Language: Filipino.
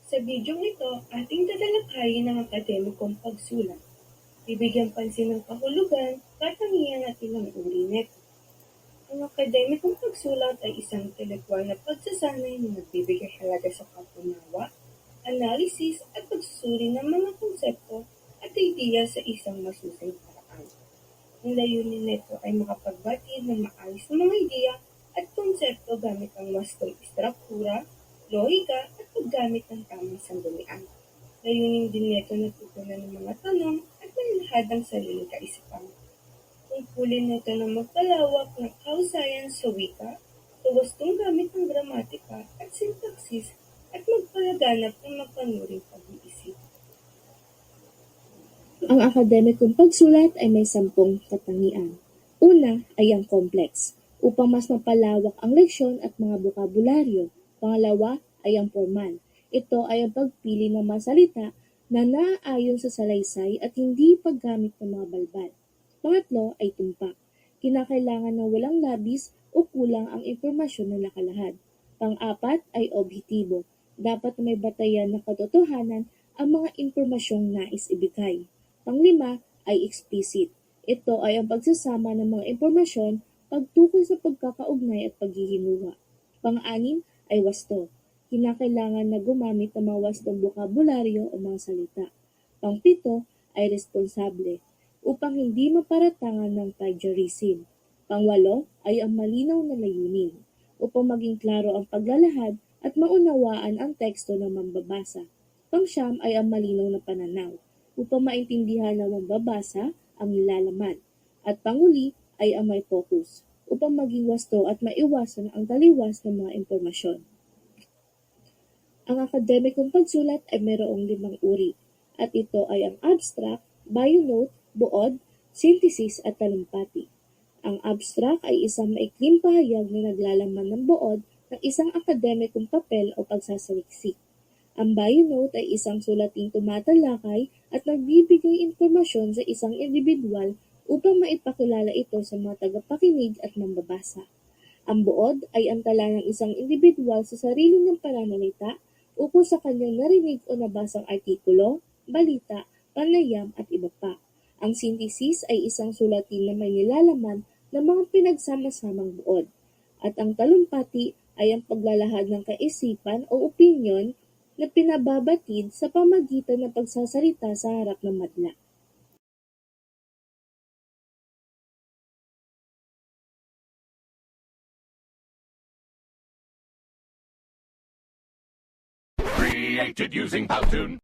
Sa bidyong ito, ating tatalakayin ang akademikong pagsulat. Bibigyan pansin ng kahulugan, katangian at ilang uri nito. Ang akademikong pagsulat ay isang intelektual na pagsasanay na nagbibigay halaga sa pag-unawa, analisis at pagsusuri ng mga konsepto at ideya sa isang masusing paraan. Ang layunin nito ay makapagbatid ng maayos na mga ideya at konsepto gamit ang wastong istruktura, lohika at paggamit ng tamang sanggunian. Layunin din nito na tugunan ng mga tanong at mailahad ang sariling kaisipan. Tungkulin nito na magpalawak ng kausayan sa wika, sa wastong gamit ng gramatika at sintaksis at magpalaganap ng mapanuring pag-iisip. Ang akademikong pagsulat ay may 10 katangian. Una ay ang complex, upang mas mapalawak ang leksyon at mga bokabularyo. Pangalawa ay ang formal. Ito ay ang pagpili ng mga salita na naaayon sa salaysay at hindi paggamit ng mga balbal. Pangatlo ay tumpak. Kinakailangan na walang labis o kulang ang impormasyon na nakalahad. Pang-apat ay objektibo. Dapat na may batayan ng katotohanan ang mga impormasyong nais ibigay. Panglima ay explicit. Ito ay ang pagsasama ng mga impormasyon pagtukoy sa pagkakaugnay at paghihinuha. Pang-anim ay wasto. Kinakailangan na gumamit ng mga wastong bokabularyo o mga salita. Pang-pito ay responsable, upang hindi maparatangan ng plagiarism. Pang-walo ay ang malinaw na layunin, upang maging klaro ang paglalahad at maunawaan ang teksto ng mambabasa. Pang-siyam ay ang malinaw na pananaw, upang maintindihan ng mambabasa ang nilalaman. At panguli ay ang may focus, upang maging wasto at maiwasan ang taliwas ng mga impormasyon. Ang akademikong pagsulat ay mayroong 5 uri, at ito ay ang abstract, bio-note, buod, synthesis at talumpati. Ang abstract ay isang maikling pahayag na naglalaman ng buod ng isang akademikong papel o pagsasaliksik. Ang bio-note ay isang sulating tumatalakay at nagbibigay impormasyon sa isang individual upang maipakilala ito sa mga tagapakinig at mambabasa. Ang buod ay ang tala ng isang individual sa sarili niyang pananalita ukol sa kanyang narinig o nabasang artikulo, balita, panayam at iba pa. Ang synthesis ay isang sulatin na may nilalaman ng mga pinagsama-samang buod. At ang talumpati ay ang paglalahad ng kaisipan o opinyon na pinababatid sa pamagitan ng pagsasalita sa harap ng madla. Created using Powtoon.